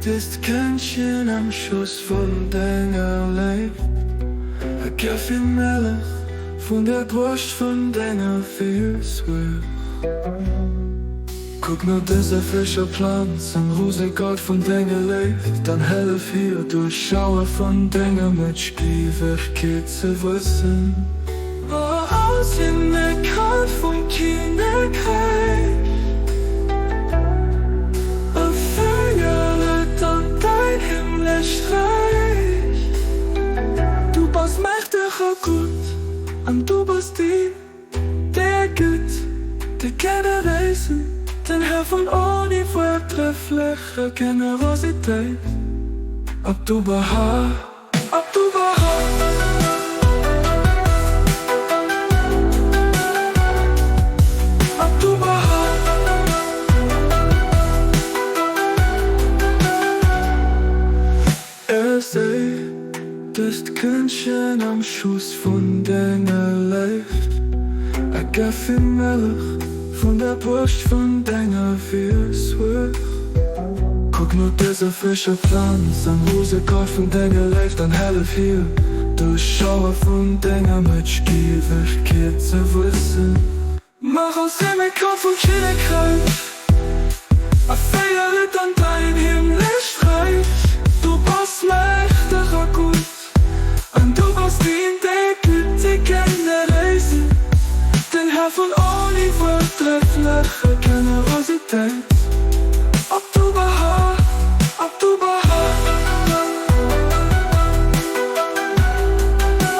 das Kindchen am Schoß von deiner Leib. Ein Kaffee Milch von der Brust von deiner Füße. Guck nur dieser frische Pflanz am Rosengold von deiner Leib. Dann helf hier durchschaue von deiner Mitspielwerkkeit zu wissen. Aus in der Kalt von Kinderkreis. Du bist mächtiger Gott, und du bist die, der Gott, der gerne reisen, den Herr von unübertrefflicher Generosität. Abdul Baha, Abdul Baha. Das Kindchen am Schoß von deiner Leib. Ein Kaffee Milch von der Brust von deiner Füße. Guck nur dieser frische Pflanz am Rosengold von deiner Leib. Dann helf hier durchschaue von deiner Mitspielwerkkeit zu wissen. Mach aus dem Kopf und Kinderkreis ein Feierlied an dein Himmlischreich. Du bist mächtiger Gott, und du bist die Decke, gerne reisen, den Herr von unübertrefflicher Generosität. Abdul Baha, Abdul Baha.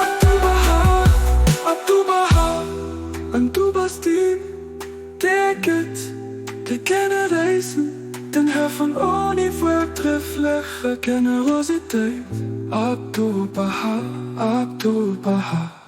Abdul Baha, Abdul Baha. Und du bist die Decke, gerne reisen, den Herr von unübertrefflicher Generosität. Abdul Baha, Abdul Baha.